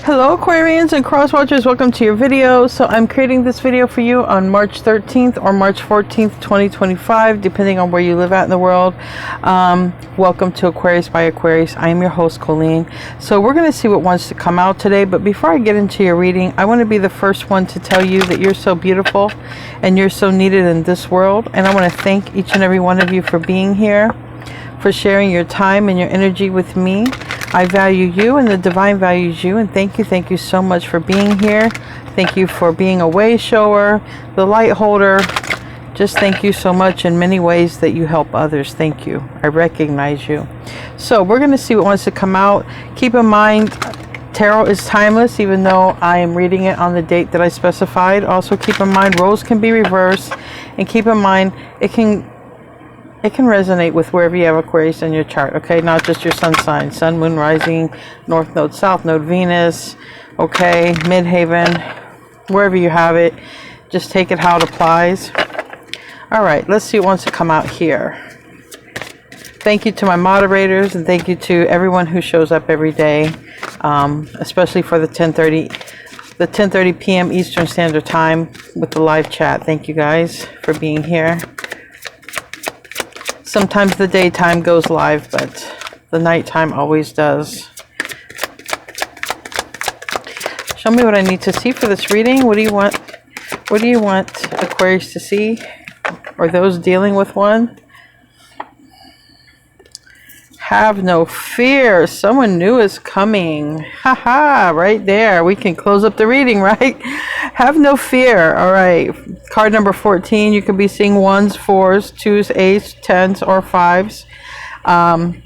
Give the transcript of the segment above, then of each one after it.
Hello Aquarians and Cross Watchers, welcome to your video. So I'm creating this video for you on March 13th or March 14th, 2025, depending on where you live at in the world. Welcome to Aquarius by Aquarius. I am your host, Colleen. So we're going to see what wants to come out today. But before I get into your reading, I want to be the first one to tell you that you're so beautiful and you're so needed in this world. And I want to thank each and every one of you for being here, for sharing your time and your energy with me. I value you and the divine values you, and thank you so much for being here. Thank you for being a way shower, the light holder. Just thank you so much in many ways that you help others. Thank you. I recognize you. So we're going to see what wants to come out. Keep in mind, tarot is timeless, even though I am reading it on the date that I specified. Also keep in mind, roles can be reversed, and keep in mind it can resonate with wherever you have Aquarius in your chart, okay? Not just your sun sign, sun, moon, rising, north node, south node, Venus, okay? Midhaven, wherever you have it. Just take it how it applies. All right, let's see what wants to come out here. Thank you to my moderators, and thank you to everyone who shows up every day, especially for the 10:30 p.m. Eastern Standard Time with the live chat. Thank you guys for being here. Sometimes the daytime goes live, but the nighttime always does. Show me what I need to see for this reading. What do you want? What do you want Aquarius to see? Or those dealing with one? Have no fear. Someone new is coming. Haha, right there. We can close up the reading, right? Have no fear. All right. Card number 14. You could be seeing 1s, 4s, 2s, 8s, 10s, or 5s. And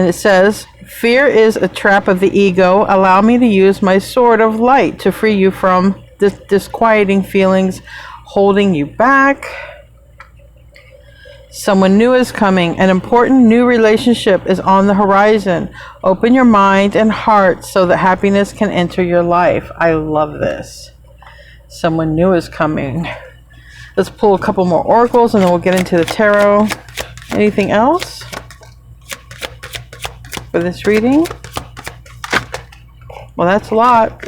it says, fear is a trap of the ego. Allow me to use my sword of light to free you from disquieting feelings holding you back. Someone new is coming. An important new relationship is on the horizon. Open your mind and heart so that happiness can enter your life. I love this. Someone new is coming. Let's pull a couple more oracles and then we'll get into the tarot. Anything else for this reading? Well, that's a lot.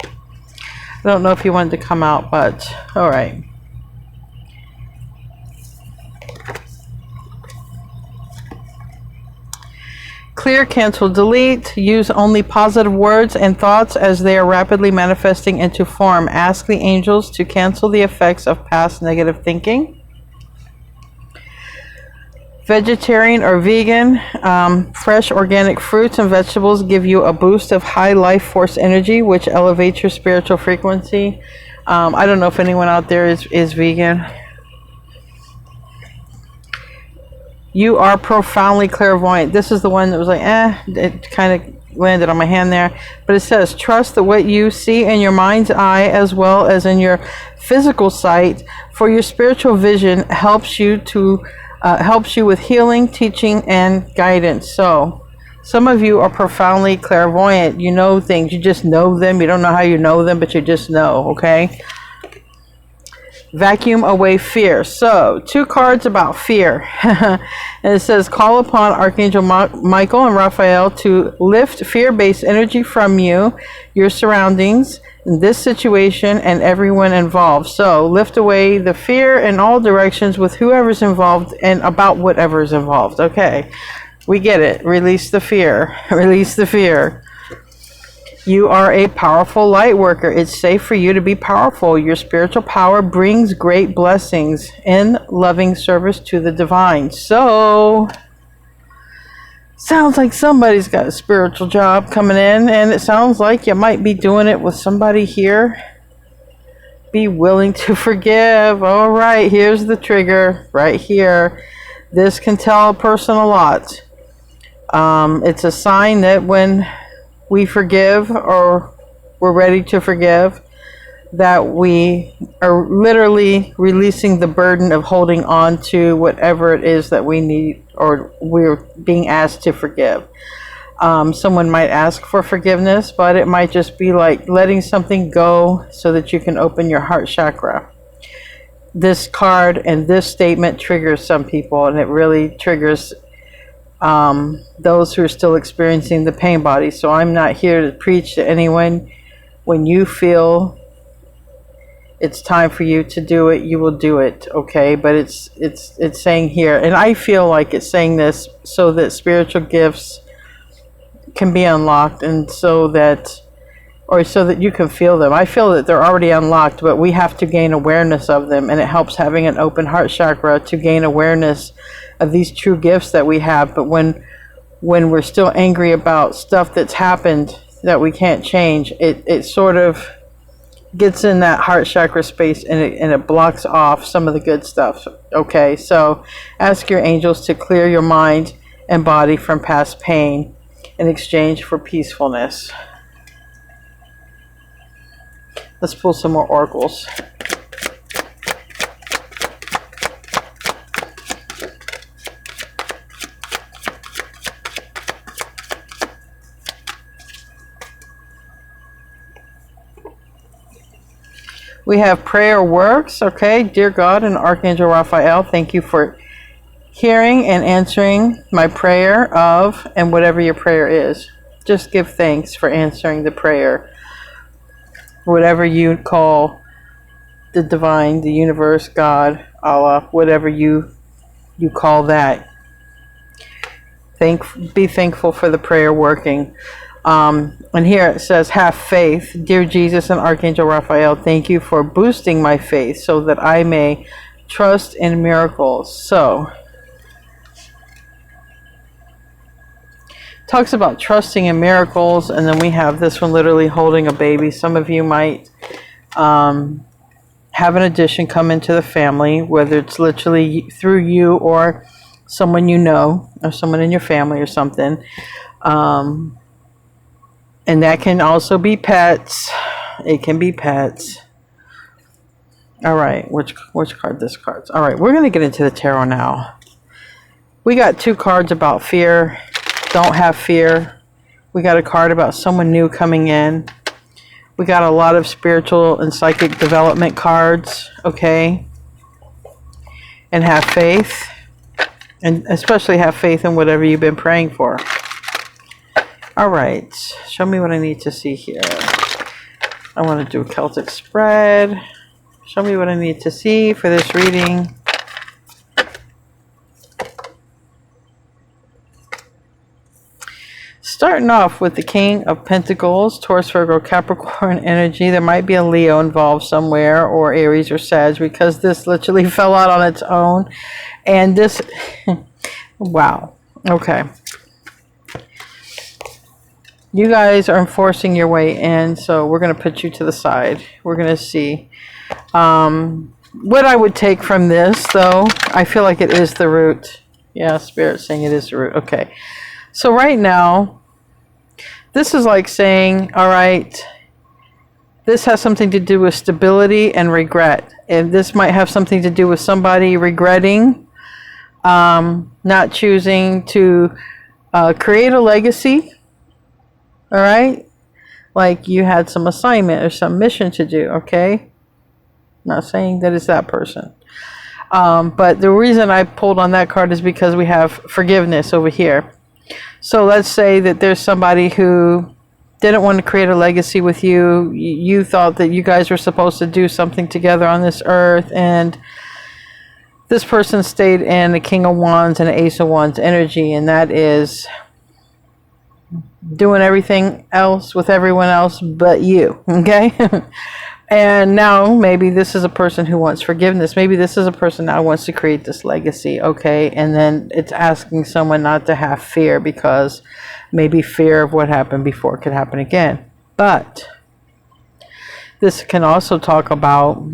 I don't know if you wanted to come out, but all right. Clear, cancel, delete. Use only positive words and thoughts as they are rapidly manifesting into form. Ask the angels to cancel the effects of past negative thinking. Vegetarian or vegan. Fresh organic fruits and vegetables give you a boost of high life force energy, which elevates your spiritual frequency. I don't know if anyone out there is vegan. You are profoundly clairvoyant. This is the one that was like, it kind of landed on my hand there. But it says, trust that what you see in your mind's eye as well as in your physical sight, for your spiritual vision helps you with healing, teaching, and guidance. So some of you are profoundly clairvoyant. You know things. You just know them. You don't know how you know them, but you just know, okay? Vacuum away fear. So 2 cards about fear. And it says, call upon Archangel Michael and Raphael to lift fear-based energy from you, your surroundings, this situation, and everyone involved. So lift away the fear in all directions with whoever's involved and about whatever's involved. Okay, we get it. Release the fear. Release the fear. You are a powerful light worker. It's safe for you to be powerful. Your spiritual power brings great blessings in loving service to the divine. So, sounds like somebody's got a spiritual job coming in, and it sounds like you might be doing it with somebody here. Be willing to forgive. All right, here's the trigger right here. This can tell a person a lot. It's a sign that when we forgive, or we're ready to forgive, that we are literally releasing the burden of holding on to whatever it is that we need or we're being asked to forgive. Someone might ask for forgiveness, but it might just be like letting something go so that you can open your heart chakra. This card and this statement triggers some people, and it really triggers those who are still experiencing the pain body. So I'm not here to preach to anyone. When you feel it's time for you to do it, you will do it, okay? But it's saying here, and I feel like it's saying this so that spiritual gifts can be unlocked, and so that you can feel them. I feel that they're already unlocked, but we have to gain awareness of them, and it helps having an open heart chakra to gain awareness of these true gifts that we have. But when we're still angry about stuff that's happened that we can't change, it sort of gets in that heart chakra space, and it blocks off some of the good stuff. Okay, so ask your angels to clear your mind and body from past pain in exchange for peacefulness. Let's pull some more oracles. We have prayer works, okay? Dear God and Archangel Raphael, thank you for hearing and answering my prayer of, and whatever your prayer is. Just give thanks for answering the prayer. Whatever you call the divine, the universe, God, Allah, whatever you call that. Be thankful for the prayer working. And here it says, have faith. Dear Jesus and Archangel Raphael, thank you for boosting my faith so that I may trust in miracles. So, talks about trusting in miracles, and then we have this one literally holding a baby. Some of you might have an addition come into the family, whether it's literally through you or someone you know, or someone in your family or something. And that can also be pets. It can be pets. All right, which card? This card's. All right, we're going to get into the tarot now. We got 2 cards about fear. Don't have fear. We got a card about someone new coming in. We got a lot of spiritual and psychic development cards, okay? And have faith. And especially have faith in whatever you've been praying for. All right, show me what I need to see here. I want to do a Celtic spread. Show me what I need to see for this reading. Starting off with the King of Pentacles, Taurus, Virgo, Capricorn energy. There might be a Leo involved somewhere, or Aries or Sag, because this literally fell out on its own. And this, wow, okay. You guys are forcing your way in, so we're going to put you to the side. We're going to see. What I would take from this, though, I feel like it is the root. Yeah, Spirit's saying it is the root. Okay. So right now, this is like saying, all right, this has something to do with stability and regret. And this might have something to do with somebody regretting, not choosing to create a legacy. All right, like you had some assignment or some mission to do, okay? Not saying that it's that person. But the reason I pulled on that card is because we have forgiveness over here. So let's say that there's somebody who didn't want to create a legacy with you. You thought that you guys were supposed to do something together on this earth, and this person stayed in the King of Wands and the Ace of Wands energy, and that is doing everything else with everyone else but you, okay? And now maybe this is a person who wants forgiveness. Maybe this is a person now who wants to create this legacy, okay? And then it's asking someone not to have fear, because maybe fear of what happened before could happen again. But this can also talk about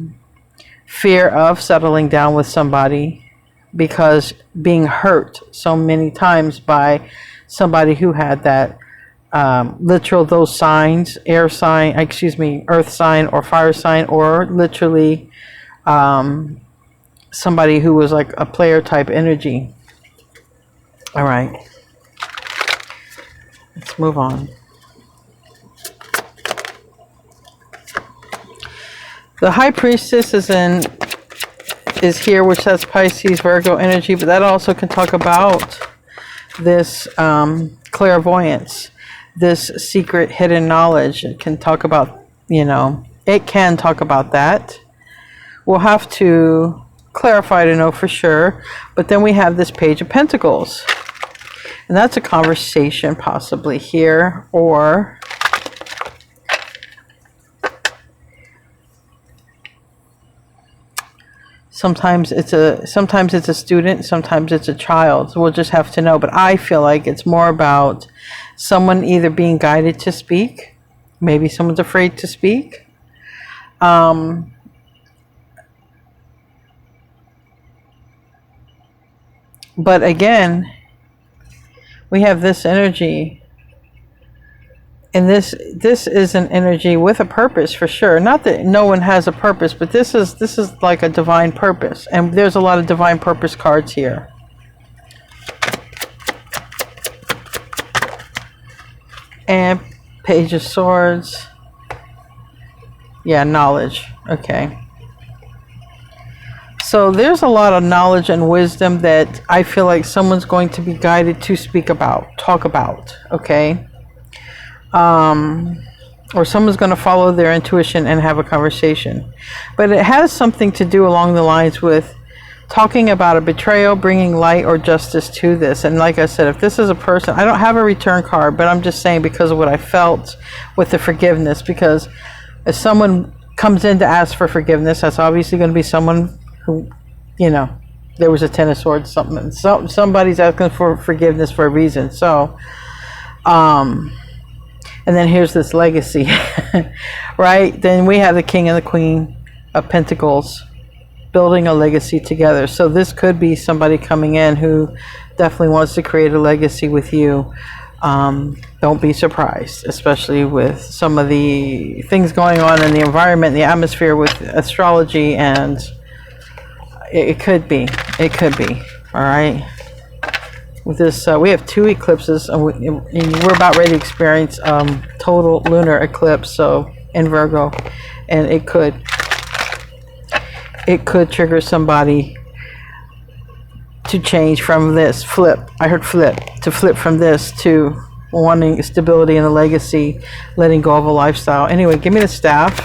fear of settling down with somebody because being hurt so many times by somebody who had that literal, those signs, earth sign or fire sign, or literally somebody who was like a player type energy. All right, let's move on. The High Priestess is here, which has Pisces, Virgo energy, but that also can talk about this clairvoyance, this secret hidden knowledge. It can talk about, it can talk about that. We'll have to clarify to know for sure. But then we have this Page of Pentacles. And that's a conversation possibly here, or sometimes it's a student, sometimes it's a child. So we'll just have to know. But I feel like it's more about someone either being guided to speak, maybe someone's afraid to speak. But again, we have this energy, and this is an energy with a purpose for sure. Not that no one has a purpose, but this is like a divine purpose, and there's a lot of divine purpose cards here. And Page of Swords. Yeah, knowledge. Okay. So there's a lot of knowledge and wisdom that I feel like someone's going to be guided to speak about, talk about, okay? Or someone's going to follow their intuition and have a conversation. But it has something to do along the lines with talking about a betrayal, bringing light or justice to this. And like I said, if this is a person, I don't have a return card, but I'm just saying because of what I felt with the forgiveness, because if someone comes in to ask for forgiveness, that's obviously going to be someone who, there was a Ten of Swords, somebody's asking for forgiveness for a reason. So, and then here's this legacy, right? Then we have the King and the Queen of Pentacles building a legacy together. So this could be somebody coming in who definitely wants to create a legacy with you. Don't be surprised, especially with some of the things going on in the environment, the atmosphere with astrology, and it could be, all right. With this, we have 2 eclipses, and we're about ready to experience total lunar eclipse, so in Virgo, and it could trigger somebody to change from this flip. I heard flip, to flip from this to wanting stability and a legacy, letting go of a lifestyle. Anyway, give me the staff.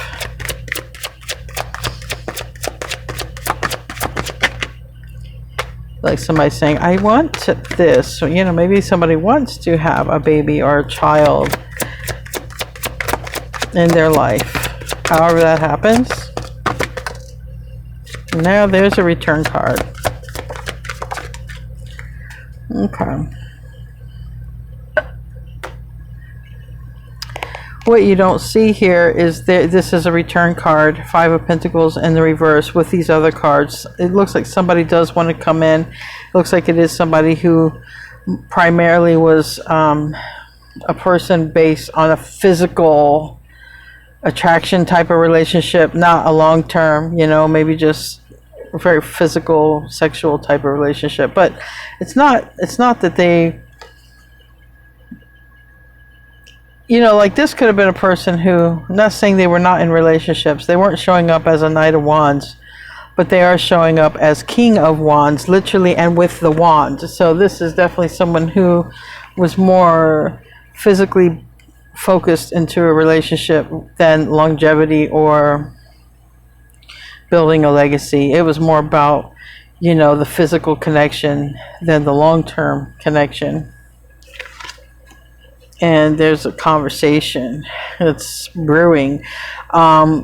Like somebody saying, I want this. So, maybe somebody wants to have a baby or a child in their life. However that happens. Now there's a return card. Okay. What you don't see here is this is a return card, 5 of Pentacles in the reverse with these other cards. It looks like somebody does want to come in. It looks like it is somebody who primarily was a person based on a physical attraction type of relationship, not a long-term, maybe just a very physical, sexual type of relationship. But it's not that they... like this could have been a person who, not saying they were not in relationships, they weren't showing up as a Knight of Wands, but they are showing up as King of Wands, literally, and with the wand. So this is definitely someone who was more physically focused into a relationship than longevity or building a legacy. It was more about, the physical connection than the long-term connection. And there's a conversation that's brewing.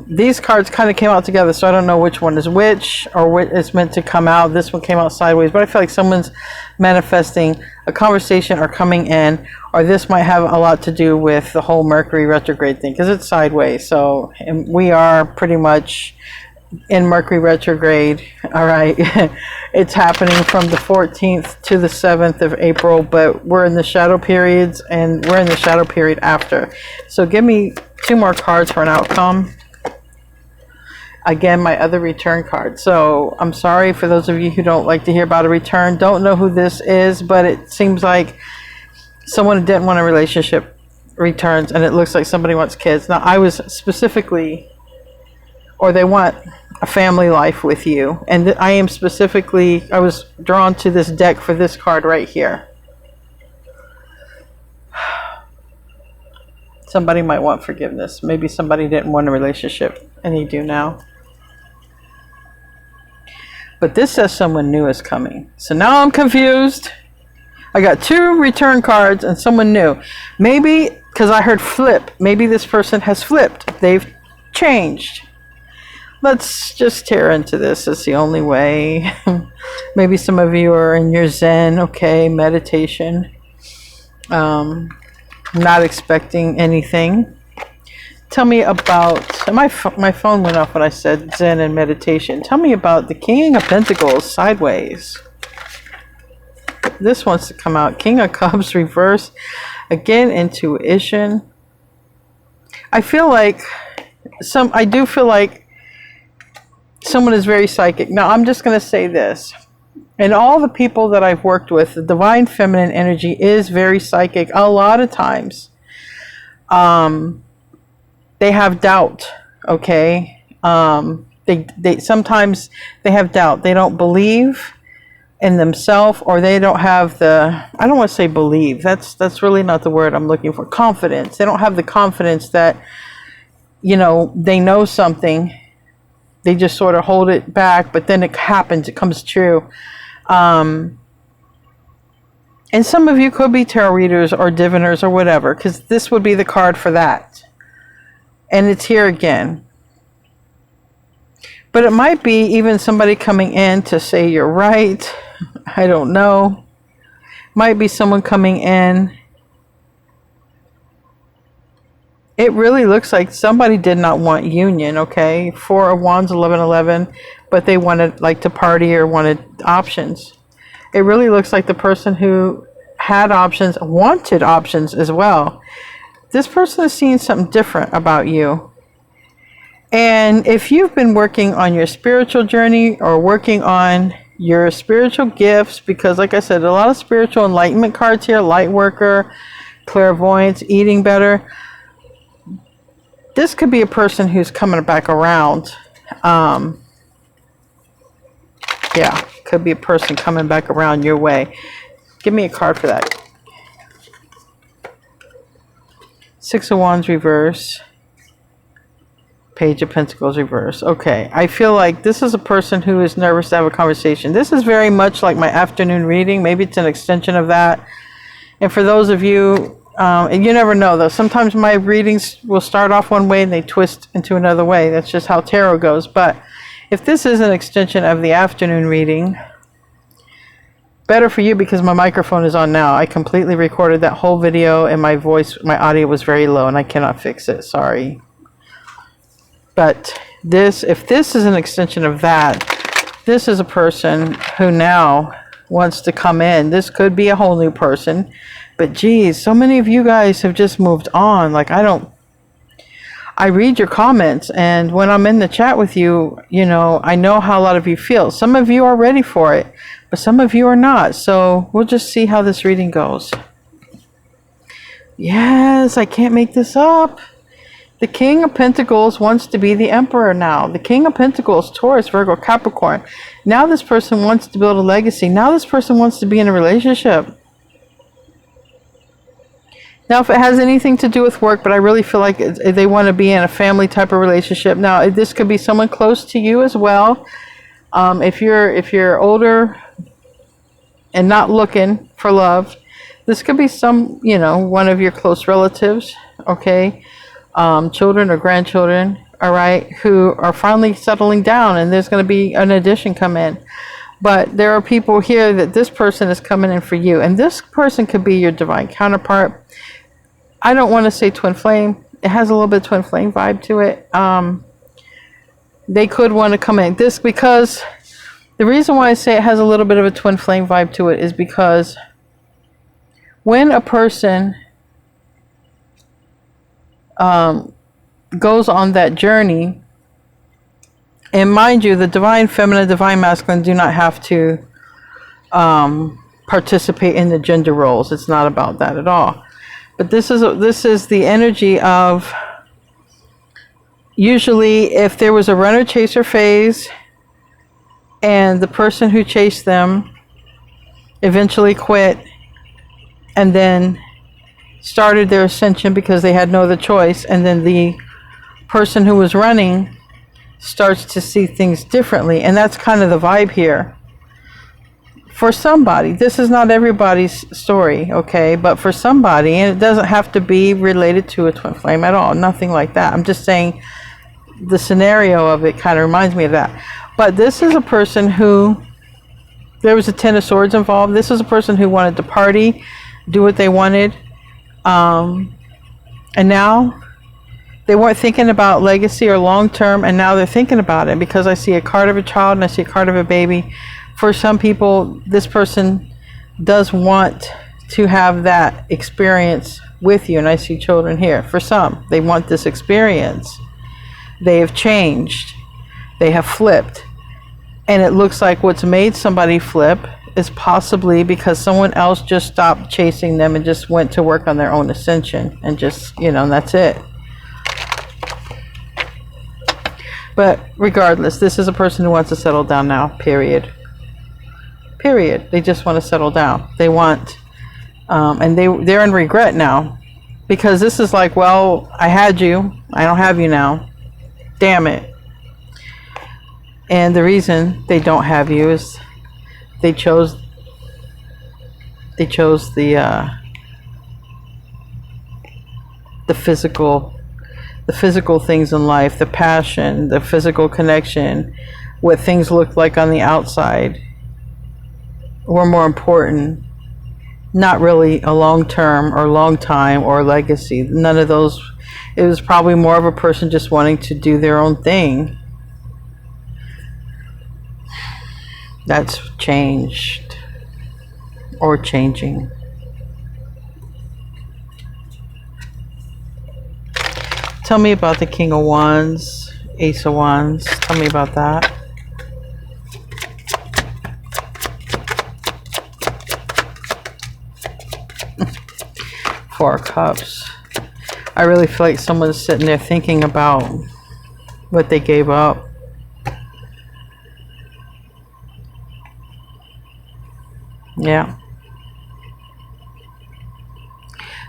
These cards kind of came out together, so I don't know which one is which or what it's meant to come out. This one came out sideways, but I feel like someone's manifesting a conversation or coming in, or this might have a lot to do with the whole Mercury retrograde thing because it's sideways. So we are pretty much in Mercury retrograde. All right. It's happening from the 14th to the 7th of April, but we're in the shadow periods, and we're in the shadow period after. So give me 2 more cards for an outcome. Again, my other return card. So I'm sorry for those of you who don't like to hear about a return. Don't know who this is, but it seems like someone who didn't want a relationship returns, and it looks like somebody wants kids. Now, I was specifically, or they want a family life with you, and I was drawn to this deck for this card right here. Somebody might want forgiveness. Maybe somebody didn't want a relationship and they do now. But this says someone new is coming. So now I'm confused. I got 2 return cards and someone new. Maybe, because I heard flip, maybe this person has flipped. They've changed. Let's just tear into this. It's the only way. Maybe some of you are in your Zen, okay, meditation. Not expecting anything. Tell me about, my phone went off when I said Zen and meditation. Tell me about the King of Pentacles sideways. This wants to come out. King of Cups reverse. Again, intuition. I feel like I do feel like someone is very psychic. Now, I'm just going to say this. And all the people that I've worked with, the divine feminine energy is very psychic. A lot of times, they have doubt. Okay, they sometimes they have doubt. They don't believe in themselves, or they don't have the. I don't want to say believe. That's really not the word I'm looking for. Confidence. They don't have the confidence that, you know, they know something. They just sort of hold it back, but then it happens. It comes true. And some of you could be tarot readers or diviners or whatever, because this would be the card for that. And it's here again. But it might be even somebody coming in to say you're right. I don't know. Might be someone coming in. It really looks like somebody did not want union, okay? 4 of Wands, 11, but they wanted like to party or wanted options. It really looks like the person who had options wanted options as well. This person is seeing something different about you. And if you've been working on your spiritual journey or working on your spiritual gifts, because like I said, a lot of spiritual enlightenment cards here, light worker, clairvoyance, eating better. This could be a person who's coming back around. Yeah, could be a person coming back around your way. Give me a card for that. 6 of Wands reverse. Page of Pentacles reverse. Okay, I feel like this is a person who is nervous to have a conversation. This is very much like my afternoon reading. Maybe it's an extension of that. And for those of you, and you never know though, sometimes my readings will start off one way and they twist into another way. That's just how tarot goes. But if this is an extension of the afternoon reading, better for you because my microphone is on now. I completely recorded that whole video and my voice, my audio was very low and I cannot fix it. Sorry. But this, if this is an extension of that, this is a person who now wants to come in. This could be a whole new person. But geez, so many of you guys have just moved on. Like I read your comments, and when I'm in the chat with you, you know, I know how a lot of you feel. Some of you are ready for it, but some of you are not. So we'll just see how this reading goes. Yes, I can't make this up. The King of Pentacles wants to be the Emperor now. The King of Pentacles, Taurus, Virgo, Capricorn. Now this person wants to build a legacy. Now this person wants to be in a relationship. Now, if it has anything to do with work, but I really feel like they want to be in a family type of relationship. Now, this could be someone close to you as well. If you're older and not looking for love, this could be some, you know, one of your close relatives, okay, children or grandchildren, all right, who are finally settling down, and there's going to be an addition come in. But there are people here that this person is coming in for you, and this person could be your divine counterpart. I don't want to say twin flame. It has a little bit of twin flame vibe to it. They could want to come in. This, because the reason why I say it has a little bit of a twin flame vibe to it is because when a person goes on that journey, and mind you, the divine feminine, divine masculine do not have to participate in the gender roles. It's not about that at all. But this is the energy of, usually if there was a runner chaser phase and the person who chased them eventually quit and then started their ascension because they had no other choice, and then the person who was running starts to see things differently. And that's kind of the vibe here. For somebody, this is not everybody's story, okay? But for somebody, and it doesn't have to be related to a twin flame at all, nothing like that. I'm just saying the scenario of it kind of reminds me of that. But this is a person who, there was a Ten of Swords involved. This is a person who wanted to party, do what they wanted. And now they weren't thinking about legacy or long term, and now they're thinking about it, because I see a card of a child and I see a card of a baby. For some people, this person does want to have that experience with you, and I see children here. For some, they want this experience. They have changed. They have flipped. And it looks like what's made somebody flip is possibly because someone else just stopped chasing them and just went to work on their own ascension, and just, you know, and that's it. But regardless, this is a person who wants to settle down now, period. Period. They just want to settle down. They want, and they're in regret now, because this is like, well, I had you, I don't have you now. Damn it. And the reason they don't have you is they chose the physical things in life, the passion, the physical connection, what things look like on the outside were more important. Not really a long term or long time or legacy. None of those. It was probably more of a person just wanting to do their own thing. That's changed or changing. Tell me about the King of Wands, Ace of Wands. Tell me about that. Four of Cups. I really feel like someone's sitting there thinking about what they gave up. Yeah.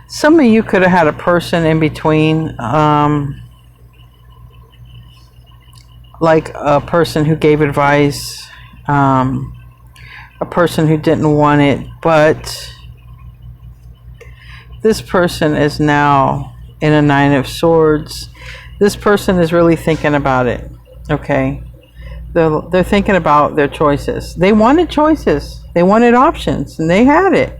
Some of you could have had a person in between, like a person who gave advice, a person who didn't want it, but this person is now in a Nine of Swords. This person is really thinking about it, okay? They're thinking about their choices. They wanted choices. They wanted options, and they had it.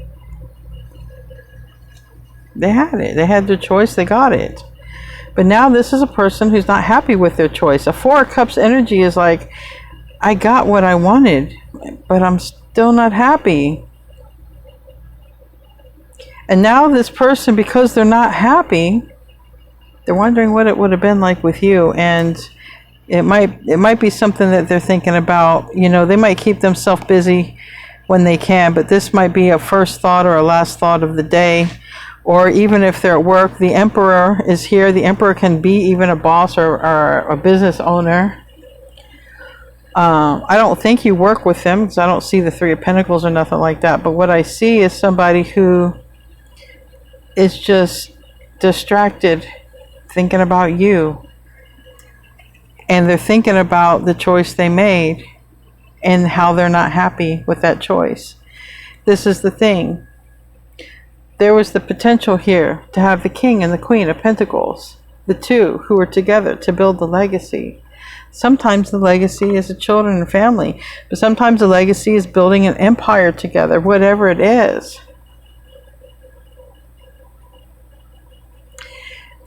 They had it. They had their choice. They got it. But now this is a person who's not happy with their choice. A Four of Cups energy is like, I got what I wanted, but I'm still not happy. And now this person, because they're not happy, they're wondering what it would have been like with you. And it might be something that they're thinking about. You know, they might keep themselves busy when they can, but this might be a first thought or a last thought of the day. Or even if they're at work, the Emperor is here. The Emperor can be even a boss or a business owner. I don't think you work with them, because I don't see the Three of Pentacles or nothing like that. But what I see is somebody who is just distracted, thinking about you. And they're thinking about the choice they made and how they're not happy with that choice. This is the thing. There was the potential here to have the King and the Queen of Pentacles, the two who were together to build the legacy. Sometimes the legacy is the children and family, but sometimes the legacy is building an empire together, whatever it is.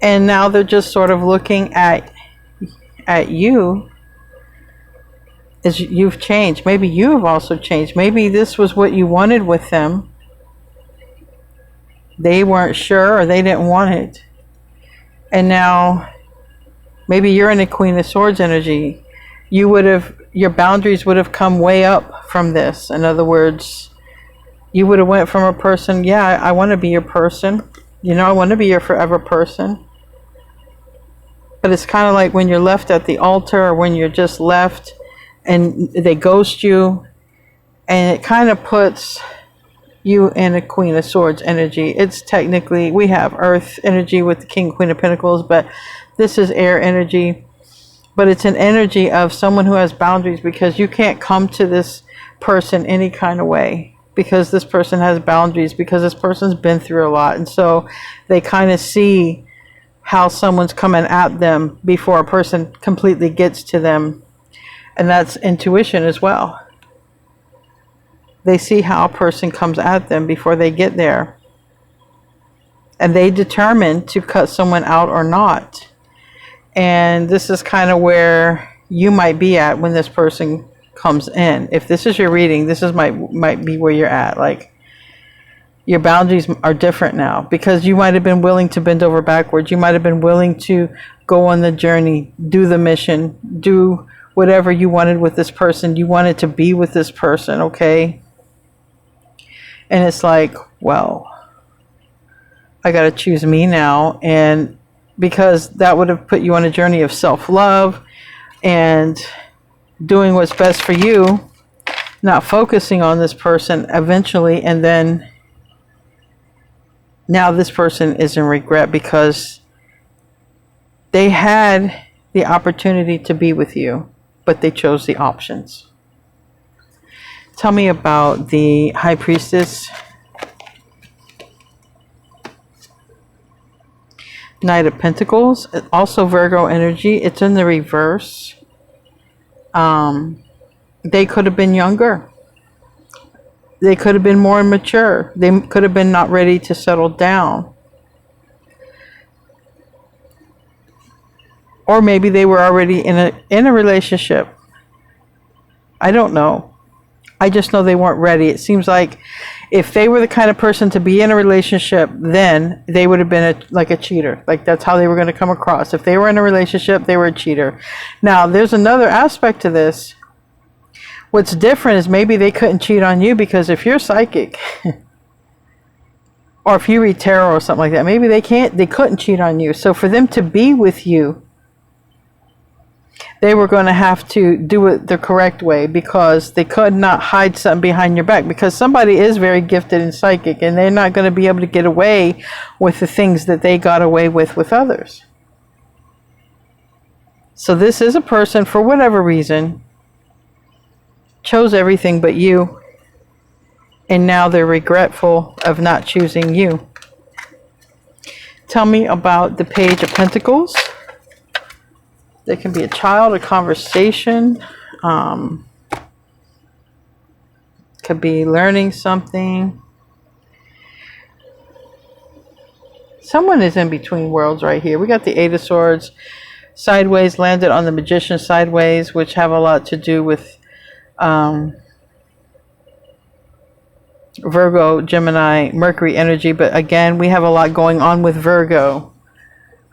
And now they're just sort of looking at you as you've changed. Maybe you have also changed. Maybe this was what you wanted with them. They weren't sure, or they didn't want it. And now maybe you're in a Queen of Swords energy. Your boundaries would have come way up from this. In other words, you would have went from a person, yeah, I want to be your person. You know, I want to be your forever person. But it's kind of like when you're left at the altar, or when you're just left and they ghost you. And it kind of puts You and a Queen of Swords energy. It's technically, we have Earth energy with the King, Queen of Pentacles, but this is air energy. But it's an energy of someone who has boundaries, because you can't come to this person any kind of way, because this person has boundaries, because this person's been through a lot. And so they kind of see how someone's coming at them before a person completely gets to them. And that's intuition as well. They see how a person comes at them before they get there. And they determine to cut someone out or not. And this is kind of where you might be at when this person comes in. If this is your reading, this is might be where you're at. Like, your boundaries are different now, because you might have been willing to bend over backwards. You might have been willing to go on the journey, do the mission, do whatever you wanted with this person. You wanted to be with this person, okay? And it's like, well, I got to choose me now. And because that would have put you on a journey of self-love and doing what's best for you, not focusing on this person eventually. And then now this person is in regret, because they had the opportunity to be with you, but they chose the options. Tell me about the High Priestess. Knight of Pentacles, also Virgo energy. It's in the reverse. They could have been younger. They could have been more mature. They could have been not ready to settle down. Or maybe they were already in a relationship. I don't know. I just know they weren't ready. It seems like if they were the kind of person to be in a relationship, then they would have been like a cheater. Like, that's how they were going to come across. If they were in a relationship, they were a cheater. Now, there's another aspect to this. What's different is maybe they couldn't cheat on you, because if you're psychic or if you read tarot or something like that, maybe they couldn't cheat on you. So for them to be with you, they were going to have to do it the correct way, because they could not hide something behind your back, because somebody is very gifted and psychic, and they're not going to be able to get away with the things that they got away with others. So this is a person, for whatever reason, chose everything but you, and now they're regretful of not choosing you. Tell me about the Page of Pentacles. There can be a child, a conversation, could be learning something. Someone is in between worlds right here. We got the Eight of Swords sideways, landed on the Magician sideways, which have a lot to do with Virgo, Gemini, Mercury energy. But again, we have a lot going on with Virgo.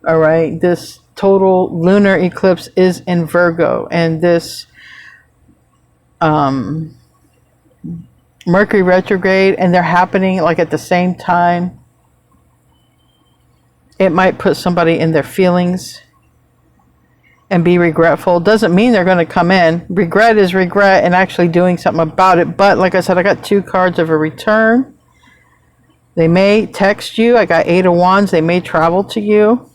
All right, this total lunar eclipse is in Virgo, and this Mercury retrograde, and they're happening like at the same time. It might put somebody in their feelings and be regretful. Doesn't mean they're going to come in. Regret is regret and actually doing something about it. But like I said, I got two cards of a return. They may text you. I got Eight of Wands. They may travel to you.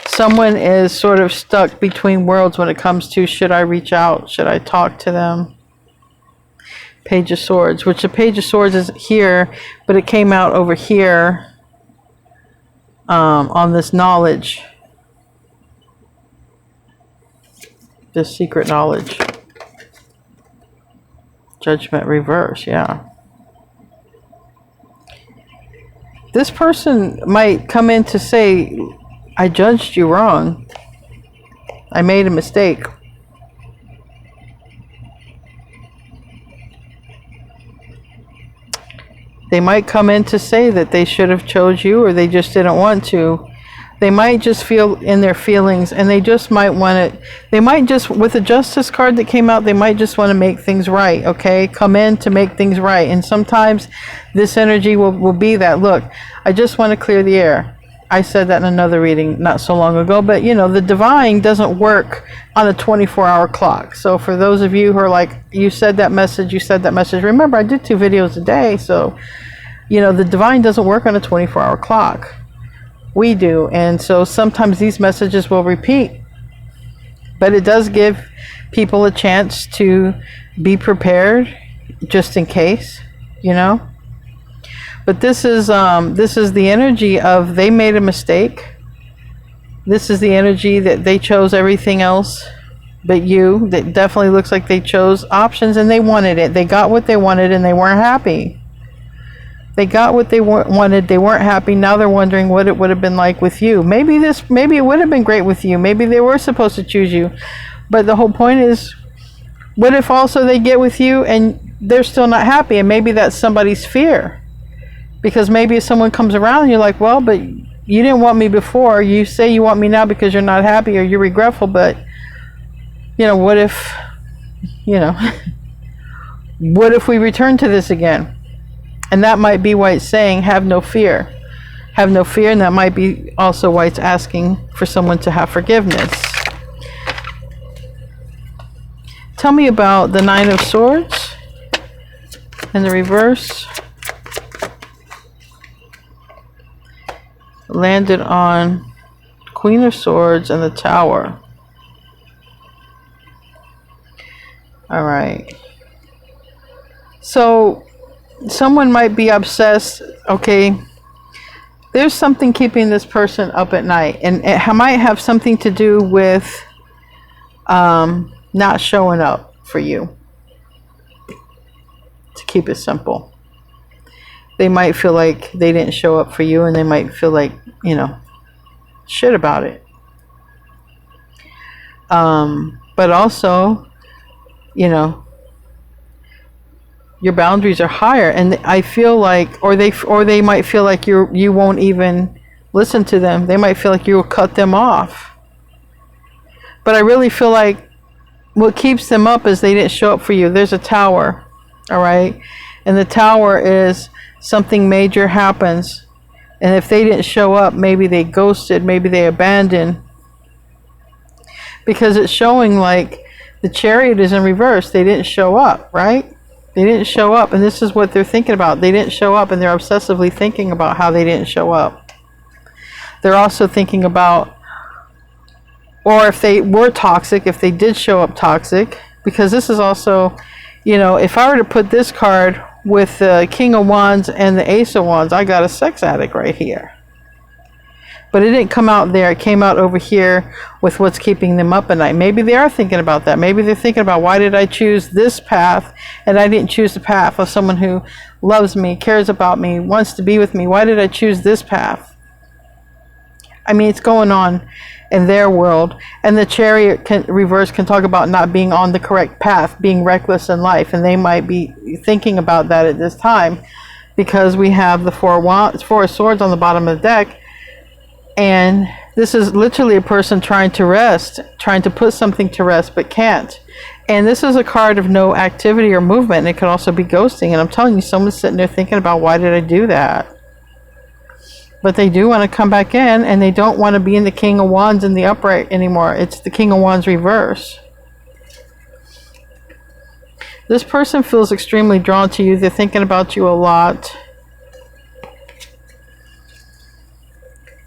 Someone is sort of stuck between worlds when it comes to, should I reach out? Should I talk to them? Page of Swords, which the Page of Swords is here, but it came out over here on this knowledge. This secret knowledge. Judgment reverse, yeah. This person might come in to say, I judged you wrong. I made a mistake. They might come in to say that they should have chose you, or they just didn't want to. They might just feel in their feelings, and they just might want to, they might just, with the Justice card that came out, they might just want to make things right, okay? Come in to make things right. And sometimes this energy will be that, look, I just want to clear the air. I said that in another reading not so long ago, but you know, the divine doesn't work on a 24-hour clock. So for those of you who are like, you said that message, remember I do 2 videos a day. So, you know, the divine doesn't work on a 24-hour clock. We do. And so sometimes these messages will repeat, but it does give people a chance to be prepared just in case, you know. But this is the energy of they made a mistake. This is the energy that they chose everything else but you. That definitely looks like they chose options and they wanted it. They got what they wanted and they weren't happy. They got what they wanted. They weren't happy. Now they're wondering what it would have been like with you. Maybe it would have been great with you. Maybe they were supposed to choose you. But the whole point is, what if also they get with you and they're still not happy? And maybe that's somebody's fear. Because maybe if someone comes around and you're like, well, but you didn't want me before. You say you want me now because you're not happy or you're regretful. But, you know, what if, you know, what if we return to this again? And that might be why it's saying, have no fear. Have no fear. And that might be also why it's asking for someone to have forgiveness. Tell me about the 9 of Swords in the reverse. Landed on Queen of Swords and the Tower. All right. So someone might be obsessed. Okay. There's something keeping this person up at night. And it might have something to do with not showing up for you. To keep it simple. They might feel like they didn't show up for you and they might feel like, you know, shit about it. But also, you know, your boundaries are higher and I feel like, or they might feel like you won't even listen to them. They might feel like you will cut them off. But I really feel like what keeps them up is they didn't show up for you. There's a tower, all right? And the tower is something major happens. And if they didn't show up, maybe they ghosted, maybe they abandoned. Because it's showing like the Chariot is in reverse. They didn't show up, right? They didn't show up. And this is what they're thinking about. They didn't show up and they're obsessively thinking about how they didn't show up. They're also thinking about, or if they were toxic, if they did show up toxic. Because this is also, you know, if I were to put this card with the King of Wands and the Ace of Wands, I got a sex addict right here. But it didn't come out there. It came out over here with what's keeping them up at night. Maybe they are thinking about that. Maybe they're thinking about, why did I choose this path and I didn't choose the path of someone who loves me, cares about me, wants to be with me? Why did I choose this path? I mean, it's going on in their world. And the Chariot reverse can talk about not being on the correct path, being reckless in life. And they might be thinking about that at this time because we have the Four of Swords on the bottom of the deck. And this is literally a person trying to rest, trying to put something to rest, but can't. And this is a card of no activity or movement. And it could also be ghosting. And I'm telling you, someone's sitting there thinking about, why did I do that? But they do want to come back in, and they don't want to be in the King of Wands in the upright anymore. It's the King of Wands reverse. This person feels extremely drawn to you. They're thinking about you a lot.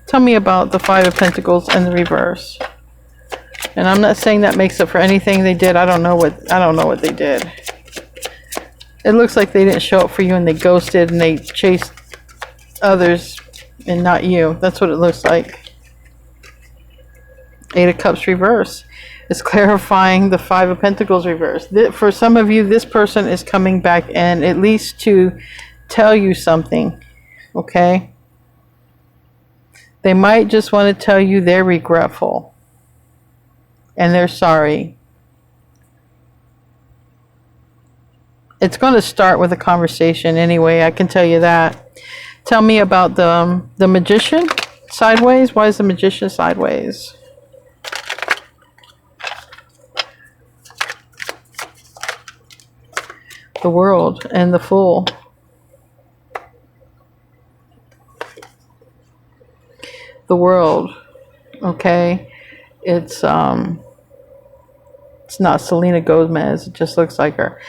Tell me about the Five of Pentacles in the reverse. And I'm not saying that makes up for anything they did. I don't know what they did. It looks like they didn't show up for you and they ghosted and they chased others and not you. That's what it looks like. Eight of Cups reverse. It's clarifying the Five of Pentacles reverse. For some of you, this person is coming back in at least to tell you something. Okay? They might just want to tell you they're regretful. And they're sorry. It's going to start with a conversation anyway. I can tell you that. Tell me about the Magician sideways. Why is the Magician sideways? The World and the Fool. the world. Okay, it's not Selena Gomez. It just looks like her.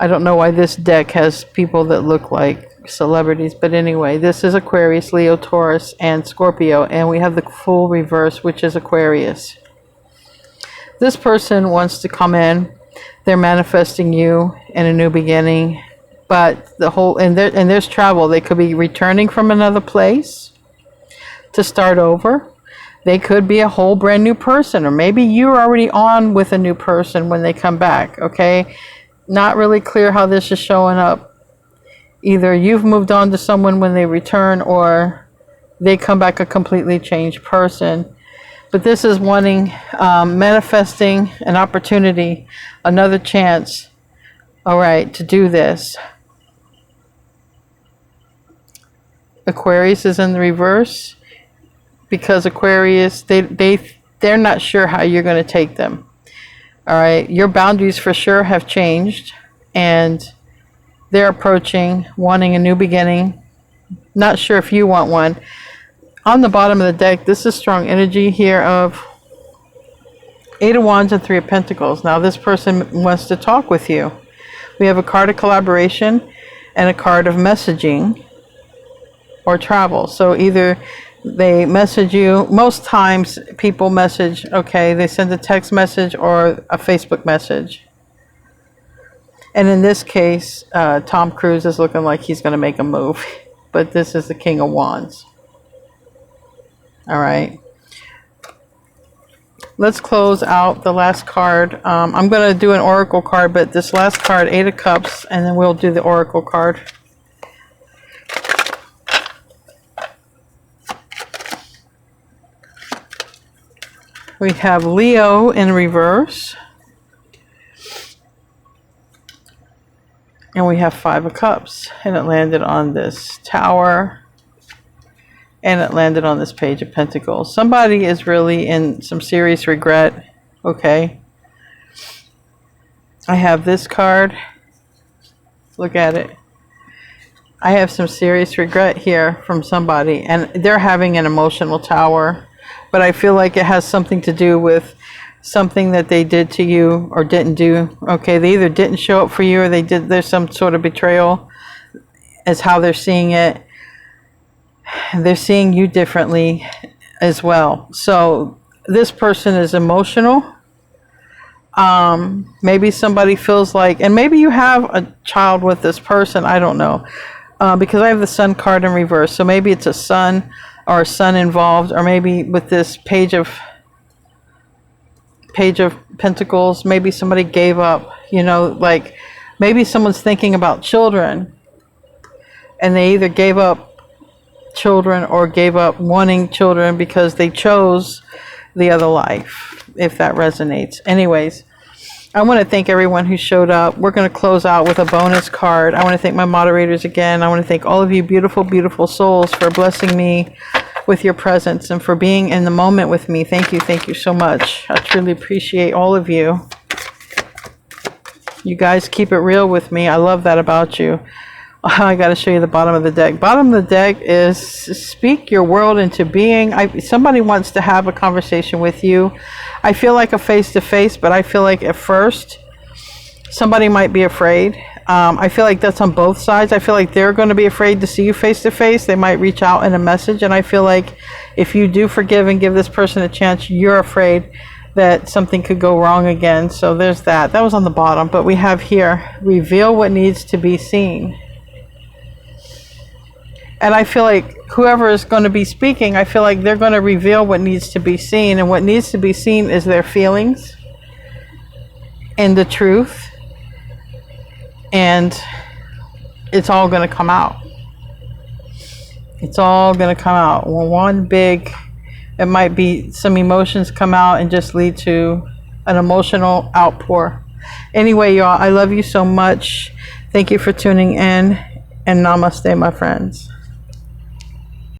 I don't know why this deck has people that look like celebrities, but anyway, this is Aquarius, Leo, Taurus, and Scorpio, and we have the full reverse, which is Aquarius. This person wants to come in. They're manifesting you in a new beginning, but and there's travel. They could be returning from another place to start over. They could be a whole brand new person, or maybe you're already on with a new person when they come back. Okay, not really clear how this is showing up. Either you've moved on to someone when they return, or they come back a completely changed person. But this is wanting, manifesting an opportunity, another chance, all right, to do this. Aquarius is in the reverse because Aquarius, they're not sure how you're going to take them. All right, your boundaries for sure have changed, and they're approaching, wanting a new beginning. Not sure if you want one. On the bottom of the deck, this is strong energy here of 8 of Wands and 3 of Pentacles. Now this person wants to talk with you. We have a card of collaboration and a card of messaging or travel. So either they message you. Most times people message, okay, they send a text message or a Facebook message. And in this case, Tom Cruise is looking like he's going to make a move. But this is the King of Wands. All right. Let's close out the last card. I'm going to do an oracle card, but this last card, 8 of Cups, and then we'll do the oracle card. We have Leo in reverse. And we have 5 of Cups. And it landed on this Tower. And it landed on this Page of Pentacles. Somebody is really in some serious regret. Okay. I have this card. Look at it. I have some serious regret here from somebody. And they're having an emotional tower. But I feel like it has something to do with something that they did to you or didn't do. Okay, they either didn't show up for you or there's some sort of betrayal as how they're seeing it. They're seeing you differently as well. So this person is emotional. Maybe somebody feels like, and maybe you have a child with this person, I don't know. Because I have the Sun card in reverse. So maybe it's a son or a son involved, or maybe with this Page of Pentacles, maybe somebody gave up, you know, like maybe someone's thinking about children and they either gave up children or gave up wanting children because they chose the other life, if that resonates. Anyways, I want to thank everyone who showed up. We're going to close out with a bonus card. I want to thank my moderators again. I want to thank all of you beautiful, beautiful souls for blessing me with your presence and for being in the moment with me. Thank you so much. I truly appreciate all of you. You guys keep it real with me. I love that about you. I got to show you the bottom of the deck. Bottom of the deck is speak your world into being. Somebody wants to have a conversation with you. I feel like a face-to-face, but I feel like at first somebody might be afraid. I feel like that's on both sides. I feel like they're going to be afraid to see you face-to-face. They might reach out in a message, and I feel like if you do forgive and give this person a chance, you're afraid that something could go wrong again. So there's that. That was on the bottom, but we have here, reveal what needs to be seen. And I feel like whoever is going to be speaking, I feel like they're going to reveal what needs to be seen. And what needs to be seen is their feelings and the truth. And it's all going to come out. It's all going to come out. It might be some emotions come out and just lead to an emotional outpour. Anyway, y'all, I love you so much. Thank you for tuning in. And namaste, my friends.